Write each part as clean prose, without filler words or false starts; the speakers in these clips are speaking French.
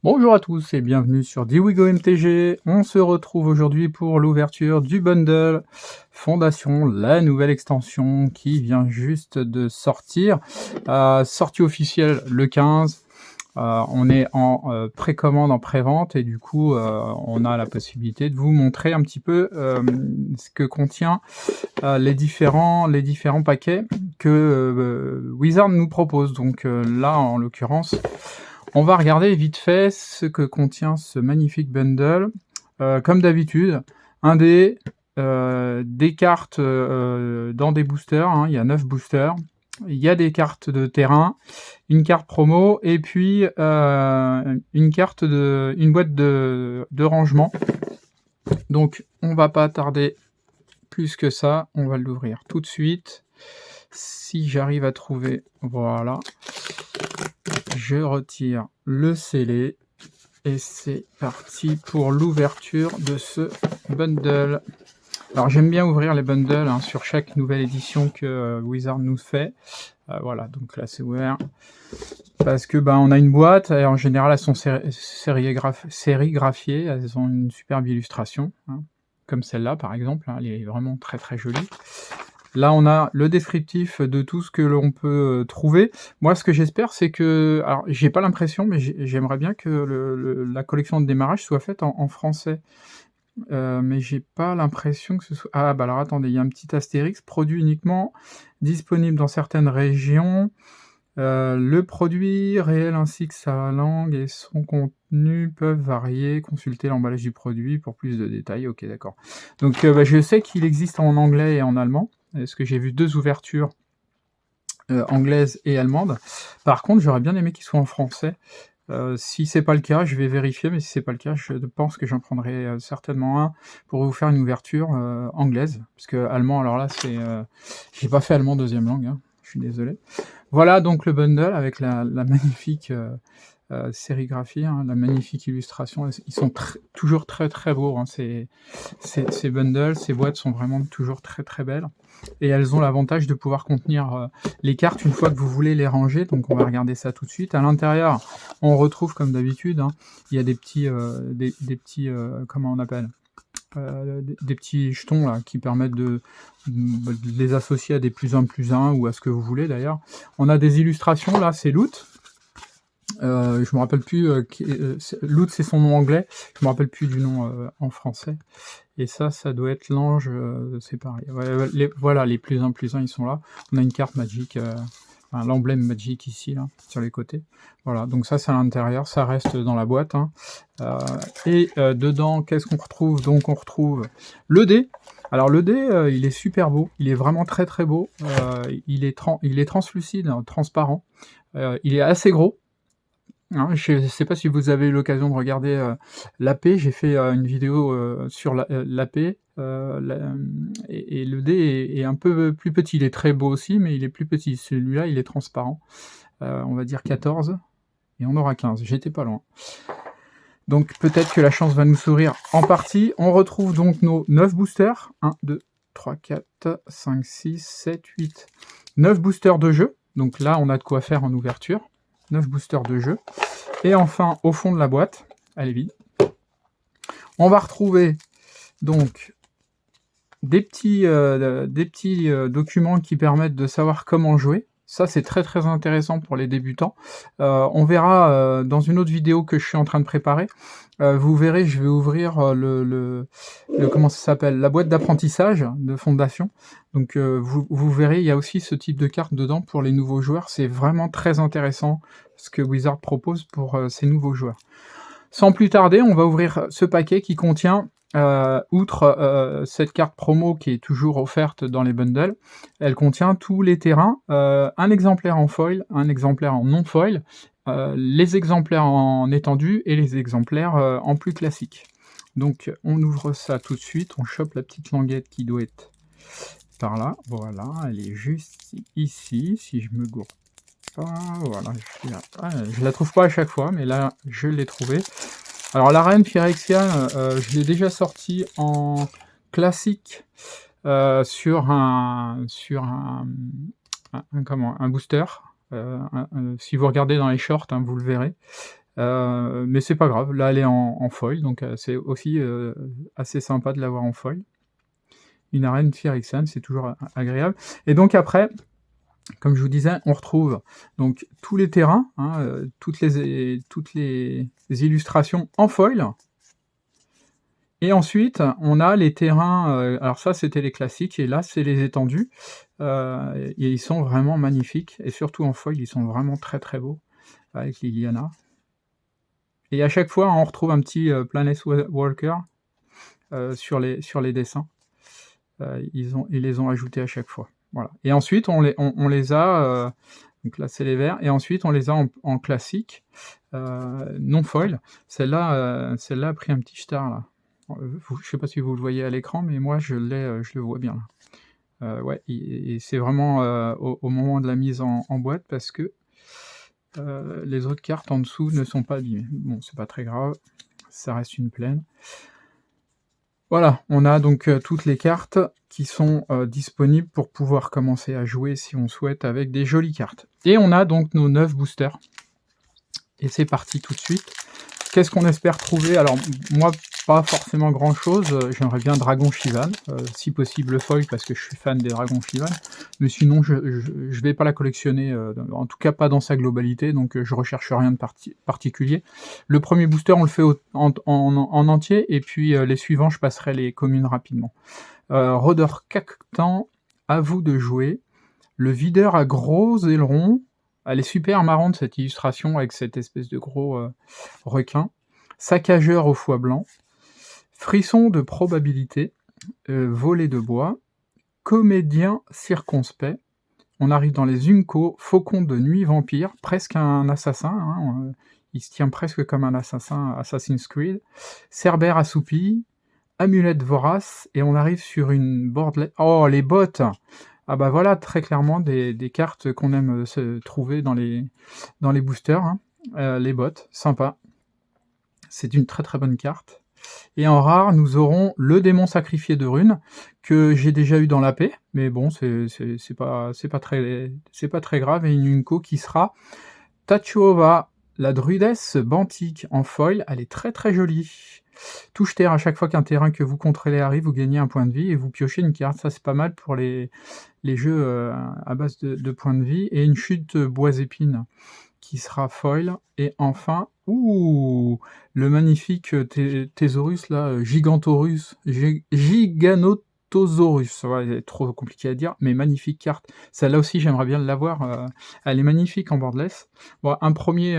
Bonjour à tous et bienvenue sur Diwigo MTG. On se retrouve aujourd'hui pour l'ouverture du bundle Fondation, la nouvelle extension qui vient juste de sortir. Sortie officielle le 15. On est en précommande, en prévente, et du coup on a la possibilité de vous montrer un petit peu ce que contient les différents paquets que Wizard nous propose. Donc là, en l'occurrence, on va regarder vite fait ce que contient ce magnifique bundle. Comme d'habitude, un dé, des cartes dans des boosters, hein, il y a 9 boosters. Il y a des cartes de terrain, une carte promo, et puis une boîte de rangement. Donc on va pas tarder plus que ça, on va l'ouvrir tout de suite. Si j'arrive à trouver, voilà. Je retire le scellé et c'est parti pour l'ouverture de ce bundle. Alors j'aime bien ouvrir les bundles hein, sur chaque nouvelle édition que Wizard nous fait. Voilà, donc là c'est ouvert. Parce que on a une boîte, et en général elles sont sérigraphiées, elles ont une superbe illustration, hein, comme celle-là par exemple, hein, elle est vraiment très très jolie. Là, on a le descriptif de tout ce que l'on peut trouver. Moi, ce que j'espère, c'est que... Alors, j'ai pas l'impression, mais j'aimerais bien que la collection de démarrage soit faite en français. Mais j'ai pas l'impression que ce soit... Ah, alors attendez, il y a un petit astérix, produit uniquement disponible dans certaines régions. Le produit réel ainsi que sa langue et son contenu peuvent varier. Consultez l'emballage du produit pour plus de détails. Ok, d'accord. Donc, je sais qu'il existe en anglais et en allemand. Parce que j'ai vu 2 ouvertures anglaises et allemandes. Par contre, j'aurais bien aimé qu'il soit en français. Si c'est pas le cas, je vais vérifier, mais si c'est pas le cas, je pense que j'en prendrai certainement un pour vous faire une ouverture anglaise. Parce que allemand, alors là, c'est... j'ai pas fait allemand deuxième langue, hein, je suis désolé. Voilà donc le bundle avec la magnifique sérigraphie, hein, la magnifique illustration. Ils sont toujours très très beaux, hein, ces bundles, ces boîtes sont vraiment toujours très très belles. Et elles ont l'avantage de pouvoir contenir les cartes une fois que vous voulez les ranger. Donc on va regarder ça tout de suite. À l'intérieur, on retrouve comme d'habitude, hein, il y a des petits, comment on appelle, des petits jetons là, qui permettent de les associer à des +1/+1 ou à ce que vous voulez d'ailleurs. On a des illustrations là, c'est Loot. Je me rappelle plus, Loot c'est son nom anglais, je me rappelle plus du nom en français. Et ça doit être l'ange, c'est pareil. Voilà, les +1/+1 ils sont là. On a une carte magique, l'emblème magique ici, là, sur les côtés. Voilà, donc ça c'est à l'intérieur, ça reste dans la boîte. Hein. Dedans, qu'est-ce qu'on retrouve? Donc on retrouve le dé. Alors le dé, il est super beau, il est vraiment très très beau. Il est translucide, hein, transparent. Il est assez gros. Hein, je ne sais pas si vous avez eu l'occasion de regarder l'AP, j'ai fait une vidéo sur l'AP, et le dé est un peu plus petit, il est très beau aussi, mais il est plus petit, celui-là il est transparent, on va dire 14, et on aura 15, j'étais pas loin. Donc peut-être que la chance va nous sourire en partie. On retrouve donc nos 9 boosters, 1, 2, 3, 4, 5, 6, 7, 8, 9 boosters de jeu, donc là on a de quoi faire en ouverture. 9 boosters de jeu. Et enfin, au fond de la boîte, elle est vide, on va retrouver donc des petits documents qui permettent de savoir comment jouer. Ça, c'est très très intéressant pour les débutants. On verra dans une autre vidéo que je suis en train de préparer. Vous verrez, je vais ouvrir comment ça s'appelle, la boîte d'apprentissage de Fondation. Donc vous verrez, il y a aussi ce type de carte dedans pour les nouveaux joueurs. C'est vraiment très intéressant ce que Wizard propose pour ces nouveaux joueurs. Sans plus tarder, on va ouvrir ce paquet qui contient, outre cette carte promo qui est toujours offerte dans les bundles, elle contient tous les terrains, un exemplaire en foil, un exemplaire en non-foil, les exemplaires en étendu et les exemplaires en plus classique. Donc on ouvre ça tout de suite, on chope la petite languette qui doit être par là, voilà, elle est juste ici, si je me gourre pas, voilà, je la trouve pas à chaque fois, mais là je l'ai trouvée. Alors la reine Phyrexian, je l'ai déjà sortie en classique sur un booster. Si vous regardez dans les shorts, hein, vous le verrez. Mais c'est pas grave, là elle est en foil, donc c'est aussi assez sympa de l'avoir en foil. Une arène Phyrexian, c'est toujours agréable. Et donc après, comme je vous disais, on retrouve donc tous les terrains, hein, toutes les illustrations en foil. Et ensuite, on a les terrains, alors ça c'était les classiques, et là c'est les étendus, et ils sont vraiment magnifiques, et surtout en foil, ils sont vraiment très très beaux, avec Liliana. Et à chaque fois, on retrouve un petit Planeswalker sur les dessins. Ils les ont ajoutés à chaque fois. Voilà. Et ensuite, on les a, donc là c'est les verts, et ensuite on les a en classique, non foil. Celle-là a pris un petit star là. Je ne sais pas si vous le voyez à l'écran, mais moi je le vois bien là. Ouais, et c'est vraiment au moment de la mise en boîte, parce que les autres cartes en dessous ne sont pas abîmées. Bon, c'est pas très grave, ça reste une plaine. Voilà, on a donc toutes les cartes qui sont disponibles pour pouvoir commencer à jouer si on souhaite, avec des jolies cartes. Et on a donc nos 9 boosters. Et c'est parti tout de suite. Qu'est-ce qu'on espère trouver? Alors moi, pas forcément grand-chose. J'aimerais bien Dragon Shivan, si possible foil, parce que je suis fan des Dragons Shivan. Mais sinon, je vais pas la collectionner, en tout cas pas dans sa globalité, donc je recherche rien de particulier. Le premier booster, on le fait en entier, et puis les suivants, je passerai les communes rapidement. Rôder Cactan, à vous de jouer. Le videur à gros ailerons. Elle est super marrante cette illustration avec cette espèce de gros requin. Saccageur au foie blanc. Frisson de probabilité. Volet de bois. Comédien circonspect. On arrive dans les Unco. Faucon de nuit vampire. Presque un assassin. Hein, il se tient presque comme un assassin Assassin's Creed. Cerbère assoupi. Amulette vorace. Et on arrive sur une bordelette. Oh, les bottes! Ah bah voilà, très clairement des cartes qu'on aime se trouver dans les boosters, hein. Les bots, sympa. C'est une très très bonne carte. Et en rare, nous aurons le démon sacrifié de runes, que j'ai déjà eu dans la paix, mais bon, c'est pas très grave, et une Unco qui sera Tachuova, la druidesse bantique en foil. Elle est très très jolie. Touche terre, à chaque fois qu'un terrain que vous contrôlez arrive, vous gagnez un point de vie et vous piochez une carte. Ça c'est pas mal pour les jeux à base de points de vie. Et une chute bois épine qui sera foil. Et enfin, le magnifique Thésaurus là, Gigantosaurus, c'est trop compliqué à dire, mais magnifique carte. Celle-là aussi, j'aimerais bien l'avoir. Elle est magnifique en borderless. Bon, un premier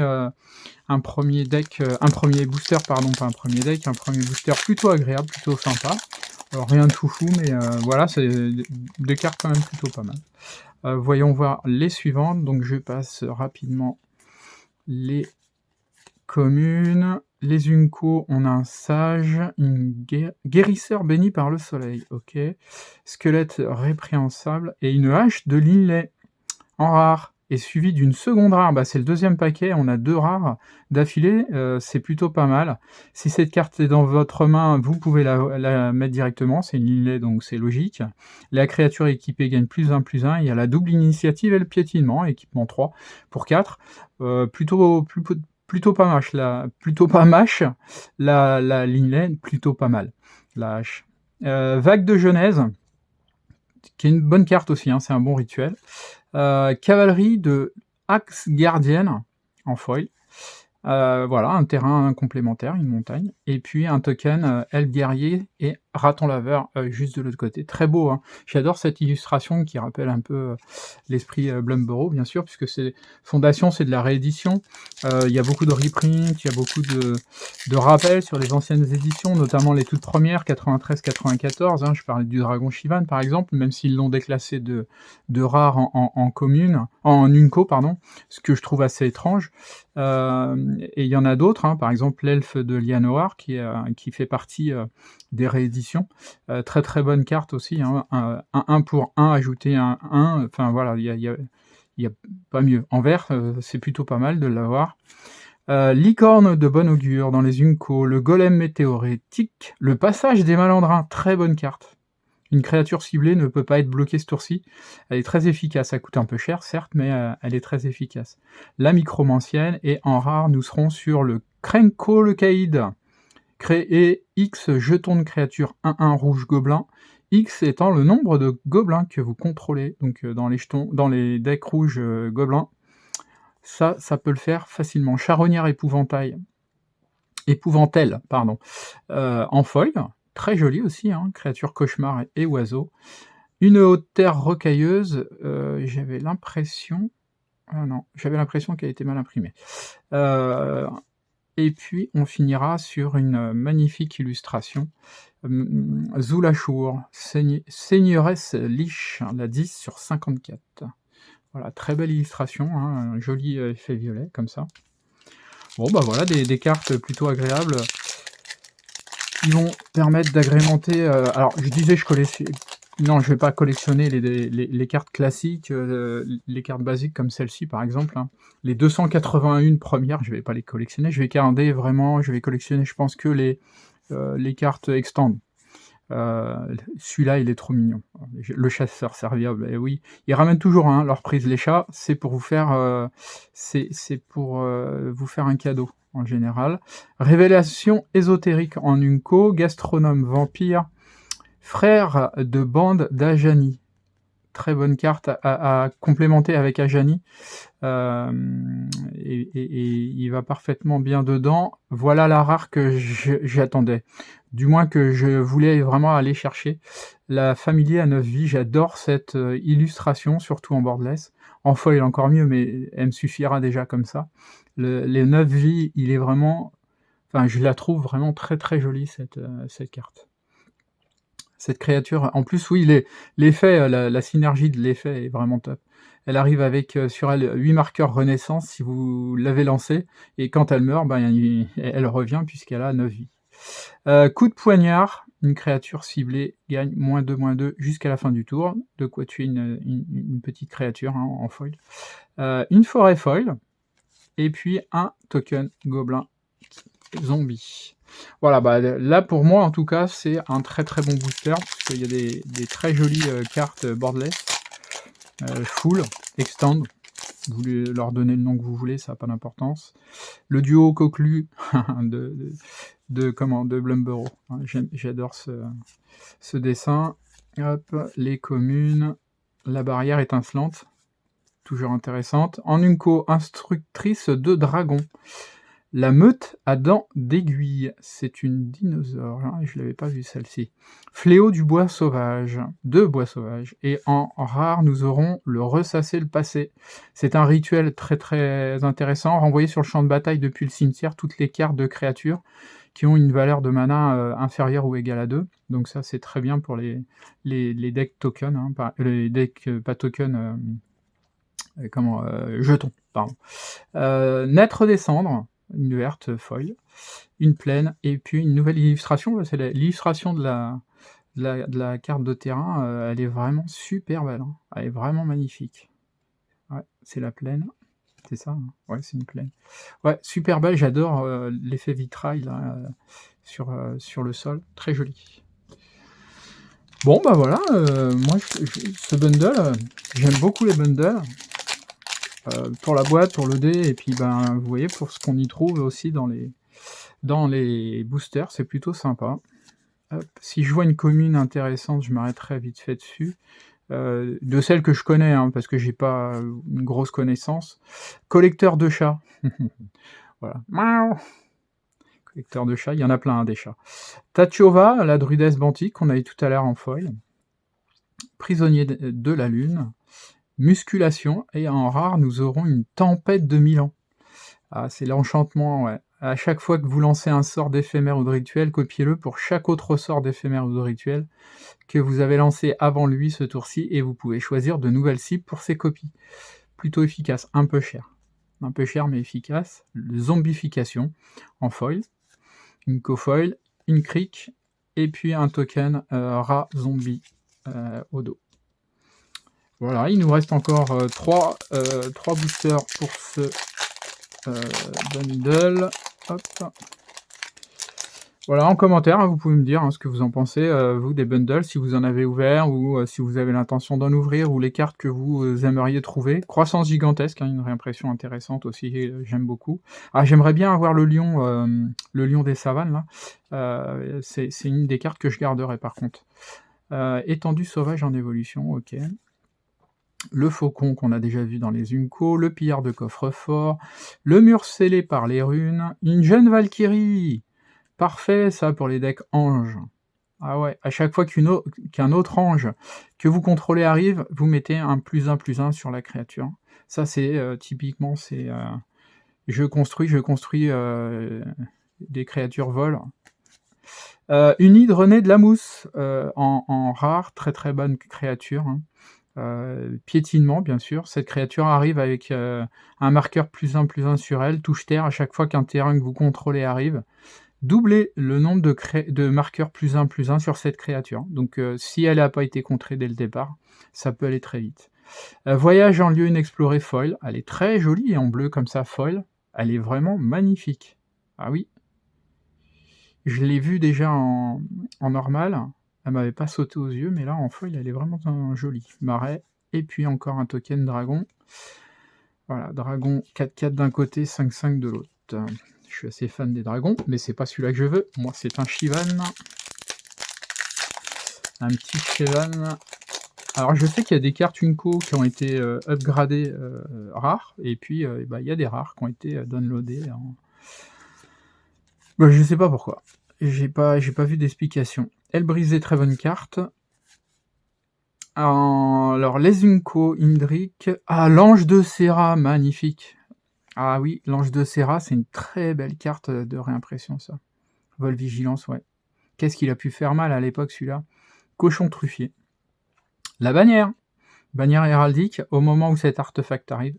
booster, pardon, pas un premier deck, un premier booster plutôt agréable, plutôt sympa. Alors, rien de foufou, mais voilà, c'est des cartes quand même plutôt pas mal. Voyons voir les suivantes. Donc, je passe rapidement les communes. Les Unco, on a un sage, une guérisseur béni par le soleil, ok. Squelette répréhensable, et une hache de Linley en rare, et suivi d'une seconde rare. Bah, c'est le deuxième paquet, on a 2 rares d'affilée, c'est plutôt pas mal. Si cette carte est dans votre main, vous pouvez la mettre directement, c'est une Linley, donc c'est logique. La créature équipée gagne +1/+1, il y a la double initiative et le piétinement, équipement 3 pour 4. Plutôt pas mâche, la Linley, plutôt pas mal, la hache. Vague de Genèse, qui est une bonne carte aussi, hein, c'est un bon rituel. Cavalerie de Axe Gardienne, en foil. Voilà, un terrain complémentaire, une montagne. Et puis un token Elfe Guerrier et Raton Laveur juste de l'autre côté. Très beau, hein. J'adore cette illustration qui rappelle un peu l'esprit Blumburrow, bien sûr, puisque Fondation, c'est de la réédition. Il y a beaucoup de reprint, il y a beaucoup de rappels sur les anciennes éditions, notamment les toutes premières, 93-94. Hein, je parlais du Dragon Shivan, par exemple, même s'ils l'ont déclassé de rare en commune, en Unco, pardon, ce que je trouve assez étrange. Et il y en a d'autres, hein, par exemple l'elfe de Lianoar qui fait partie des rééditions. Très très bonne carte aussi, hein, un 1 pour 1, ajouter un 1, enfin voilà, il y a pas mieux. En vert, c'est plutôt pas mal de l'avoir. Licorne de bon augure dans les Unco, le golem météorétique, le passage des malandrins, très bonne carte. Une créature ciblée ne peut pas être bloquée ce tour-ci. Elle est très efficace, elle coûte un peu cher certes, mais elle est très efficace. La micromancienne, et en rare, nous serons sur le Krenko le Caïd. Créer X jetons de créature 1-1 rouge gobelin, X étant le nombre de gobelins que vous contrôlez. Donc dans les jetons, dans les decks rouges gobelins, ça peut le faire facilement. Charognard épouvantail, pardon, en foil, très joli aussi, hein, créature cauchemar et oiseau. Une haute terre rocailleuse, j'avais l'impression qu'elle était mal imprimée. Et puis on finira sur une magnifique illustration. Zulashur, Seigneuresse Liche, la 10 sur 54. Voilà, très belle illustration, hein, un joli effet violet, comme ça. Bon, bah voilà, des cartes plutôt agréables qui vont permettre d'agrémenter... alors, je disais, non, je vais pas collectionner les cartes classiques, les cartes basiques comme celle-ci, par exemple. Hein. Les 281 premières, je vais pas les collectionner. Je vais collectionner, je pense, que les cartes extend. Celui-là, il est trop mignon. Le chasseur serviable, et oui. Ils ramènent toujours leur prise. Les chats, c'est pour vous faire, vous faire un cadeau, en général. Révélation ésotérique en Unco, gastronome vampire, frère de bande d'Ajani. Très bonne carte à complémenter avec Ajani. Et il va parfaitement bien dedans. Voilà la rare que j'attendais. Du moins que je voulais vraiment aller chercher. La familier à 9 vies, j'adore cette illustration, surtout en borderless. En foil encore mieux, mais elle me suffira déjà comme ça. Les 9 vies, il est vraiment... Enfin, je la trouve vraiment très très jolie, cette carte. Cette créature, en plus, oui, l'effet, la synergie de l'effet est vraiment top. Elle arrive avec sur elle 8 marqueurs renaissance si vous l'avez lancée, et quand elle meurt, elle revient puisqu'elle a 9 vies. Coup de poignard, une créature ciblée gagne -2/-2 jusqu'à la fin du tour, de quoi tuer une petite créature en foil. Une forêt foil, et puis un token gobelin zombie. Voilà, là pour moi en tout cas c'est un très très bon booster, parce qu'il y a des très jolies cartes borderless, full, extend, vous leur donnez le nom que vous voulez, ça n'a pas d'importance. Le duo Coquelu de Blumburrow, hein, j'adore ce dessin. Hop, les communes, la barrière étincelante, toujours intéressante. En Unco, instructrice de dragon. La meute à dents d'aiguille, c'est une dinosaure, hein, je l'avais pas vu celle-ci. Fléau du bois sauvage, 2 bois sauvages, et en rare nous aurons le ressasser le passé. C'est un rituel très très intéressant, renvoyer sur le champ de bataille depuis le cimetière toutes les cartes de créatures qui ont une valeur de mana inférieure ou égale à 2, donc ça c'est très bien pour les decks tokens, hein, les decks pas tokens, jetons, pardon. Naître descendre, une verte foil, une plaine, et puis une nouvelle illustration, c'est l'illustration de la carte de terrain, elle est vraiment super belle, hein. Elle est vraiment magnifique. Ouais, c'est la plaine, c'est ça, hein. Ouais, c'est une plaine. Ouais, super belle, j'adore l'effet vitrail là, sur le sol, très joli. Bon bah voilà, moi ce bundle, j'aime beaucoup les bundles. Pour la boîte, pour le dé, et puis vous voyez, pour ce qu'on y trouve aussi dans les boosters, c'est plutôt sympa. Hop. Si je vois une commune intéressante, je m'arrêterai vite fait dessus. De celles que je connais, hein, parce que j'ai pas une grosse connaissance. Collecteur de chats. Voilà. Collecteur de chats, il y en a plein, hein, des chats. Tachova, la druidesse bantique, qu'on a eu tout à l'heure en foil. Prisonnier de la lune. Musculation, et en rare, nous aurons une tempête de Milan. Ah, c'est l'enchantement, ouais. À chaque fois que vous lancez un sort d'éphémère ou de rituel, copiez-le pour chaque autre sort d'éphémère ou de rituel que vous avez lancé avant lui ce tour-ci, et vous pouvez choisir de nouvelles cibles pour ces copies. Plutôt efficace, un peu cher mais efficace. Zombification en foil, une co-foil, une cric, et puis un token rat zombie au dos. Voilà, il nous reste encore 3 boosters pour ce bundle. Hop. Voilà, en commentaire, hein, vous pouvez me dire, hein, ce que vous en pensez, vous, des bundles, si vous en avez ouvert ou si vous avez l'intention d'en ouvrir ou les cartes que vous, aimeriez trouver. Croissance gigantesque, hein, une réimpression intéressante aussi, j'aime beaucoup. Ah, j'aimerais bien avoir le lion des savanes là, c'est une des cartes que je garderai par contre. Étendue sauvage en évolution, OK. Le faucon qu'on a déjà vu dans les Unco, le pillard de coffre-fort, le mur scellé par les runes, une jeune valkyrie! Parfait ça pour les decks anges. Ah ouais, à chaque fois qu'un autre ange que vous contrôlez arrive, vous mettez un +1/+1 sur la créature. Ça c'est, typiquement je construis, des créatures vol. Une hydre née de la mousse, en rare, très très bonne créature, hein. Piétinement bien sûr, cette créature arrive avec, un marqueur +1/+1 sur elle, touche terre à chaque fois qu'un terrain que vous contrôlez arrive. Doublez le nombre de marqueurs +1/+1 sur cette créature. Donc si elle n'a pas été contrée dès le départ, ça peut aller très vite. Voyage en lieu inexploré foil, elle est très jolie en bleu comme ça foil, elle est vraiment magnifique. Ah oui, je l'ai vue déjà en normal, elle m'avait pas sauté aux yeux, mais là en foil elle est vraiment jolie. Marais, et puis encore un token dragon. Voilà, dragon 4/4 d'un côté, 5/5 de l'autre. Je suis assez fan des dragons, mais c'est pas celui-là que je veux. Moi, c'est un Shivan. Un petit Shivan. Alors, je sais qu'il y a des cartes Unco qui ont été upgradées rares, et puis il y a des rares qui ont été downloadées. Bah, je sais pas pourquoi. J'ai pas vu d'explication. Elle brisait très bonne carte. Alors, les Unco, Indrik. Ah, l'ange de Serra, magnifique. Ah oui, l'ange de Serra, c'est une très belle carte de réimpression, ça. Vol vigilance, ouais. Qu'est-ce qu'il a pu faire mal à l'époque, celui-là? Cochon truffier. La bannière. Bannière héraldique, au moment où cet artefact arrive,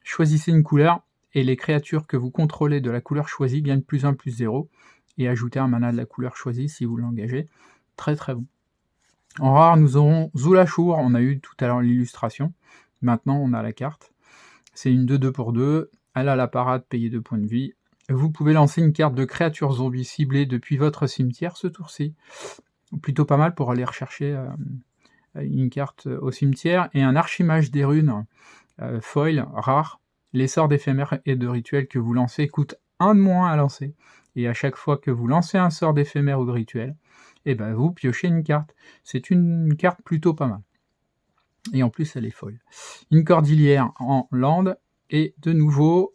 choisissez une couleur, et les créatures que vous contrôlez de la couleur choisie gagnent +1/+0, et ajoutez un mana de la couleur choisie si vous l'engagez. Très très bon. En rare, nous aurons Zulashur, on a eu tout à l'heure l'illustration. Maintenant, on a la carte. C'est une 2/2 pour 2, elle a la parade, payez 2 points de vie. Vous pouvez lancer une carte de créature zombie ciblée depuis votre cimetière ce tour-ci. Plutôt pas mal pour aller rechercher une carte au cimetière. Et un archimage des runes foil, rare. Les sorts d'éphémère et de rituel que vous lancez coûtent 1 de moins à lancer. Et à chaque fois que vous lancez un sort d'éphémère ou de rituel, vous piochez une carte. C'est une carte plutôt pas mal. Et en plus, elle est folle. Une cordillère en land, et de nouveau,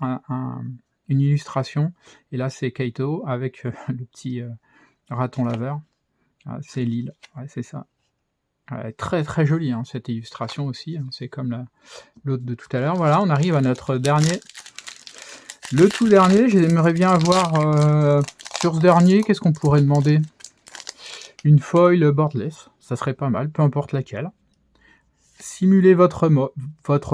une illustration. Et là, c'est Kaito avec le petit raton laveur. Ah, c'est l'île, ouais, c'est ça. Très très jolie, hein, cette illustration aussi. Hein, c'est comme l'autre de tout à l'heure. Voilà, on arrive à notre dernier. Le tout dernier, j'aimerais bien avoir sur ce dernier, qu'est-ce qu'on pourrait demander? Une foil boardless, ça serait pas mal, peu importe laquelle. Simulez votre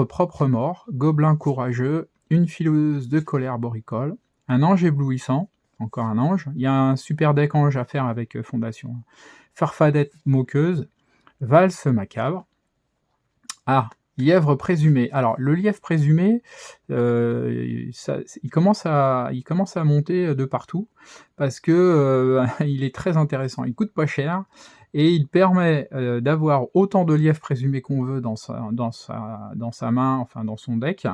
propre mort, gobelin courageux, une fileuse de colère boricole, un ange éblouissant, encore un ange, il y a un super deck ange à faire avec Fondation, farfadette moqueuse, valse macabre, lièvre présumé. Alors le lièvre présumé, il commence à monter de partout, parce que il est très intéressant, il coûte pas cher, et il permet d'avoir autant de lièvres présumés qu'on veut dans sa main, enfin dans son deck.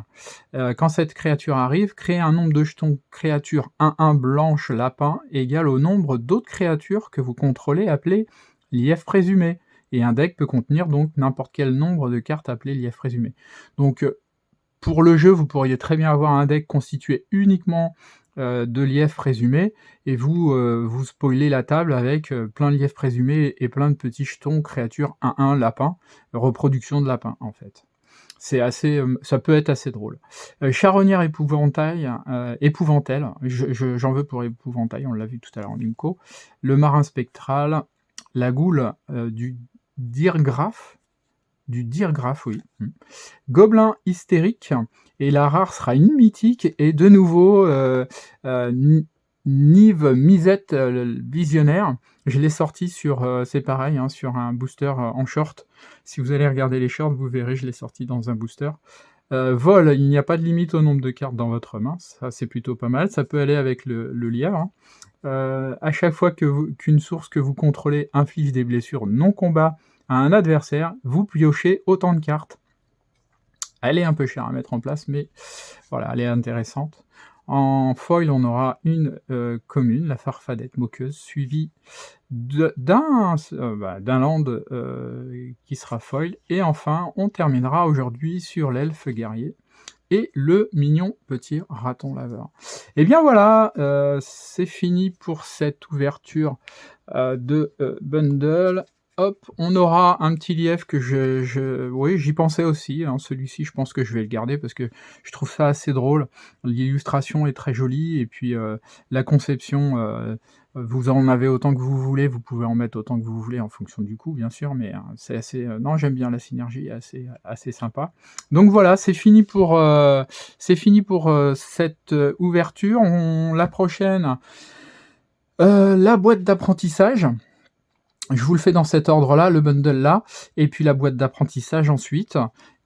Quand cette créature arrive, créez un nombre de jetons créature 1/1 blanche lapin égal au nombre d'autres créatures que vous contrôlez appelées lièvres présumés. Et un deck peut contenir donc n'importe quel nombre de cartes appelées lièvres présumés. Donc pour le jeu, vous pourriez très bien avoir un deck constitué uniquement de lièvres présumés, et vous spoilez la table avec plein de lièvres présumés et plein de petits jetons créatures 1/1 lapin, reproduction de lapin en fait. C'est assez, ça peut être assez drôle. Charognard épouvantail, épouvantel, j'en veux pour épouvantail, on l'a vu tout à l'heure en Unco. Le marin spectral, la goule du Dirgraphe, oui. Gobelin hystérique, et la rare sera une mythique, et de nouveau Nive Misette visionnaire. Je l'ai sorti c'est pareil, hein, sur un booster en short. Si vous allez regarder les shorts, vous verrez, je l'ai sorti dans un booster. Vol, il n'y a pas de limite au nombre de cartes dans votre main, ça c'est plutôt pas mal, ça peut aller avec le lièvre. À chaque fois qu'une source que vous contrôlez inflige des blessures non combat à un adversaire, vous piochez autant de cartes. Elle est un peu chère à mettre en place, mais voilà, elle est intéressante. En foil, on aura une commune, la Farfadette Moqueuse, suivie d'un land qui sera foil. Et enfin, on terminera aujourd'hui sur l'elfe guerrier et le mignon petit raton laveur. Et bien voilà, c'est fini pour cette ouverture de bundle. Hop, on aura un petit lièvre que oui, j'y pensais aussi, hein, celui-ci, je pense que je vais le garder parce que je trouve ça assez drôle. L'illustration est très jolie et puis la conception, vous en avez autant que vous voulez, vous pouvez en mettre autant que vous voulez en fonction du coût, bien sûr, mais c'est assez... non, j'aime bien la synergie, assez sympa. Donc voilà, c'est fini pour cette ouverture. La prochaine, la boîte d'apprentissage. Je vous le fais dans cet ordre-là, le bundle là, et puis la boîte d'apprentissage ensuite.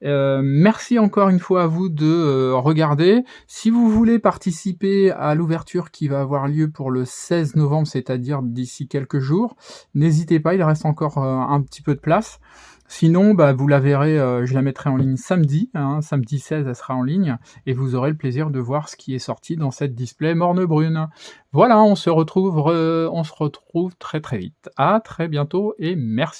Merci encore une fois à vous de regarder. Si vous voulez participer à l'ouverture qui va avoir lieu pour le 16 novembre, c'est-à-dire d'ici quelques jours, n'hésitez pas, il reste encore un petit peu de place. Sinon, vous la verrez, je la mettrai en ligne samedi, samedi 16, elle sera en ligne, et vous aurez le plaisir de voir ce qui est sorti dans cette display morne brune. Voilà, on se retrouve très très vite. À très bientôt et merci.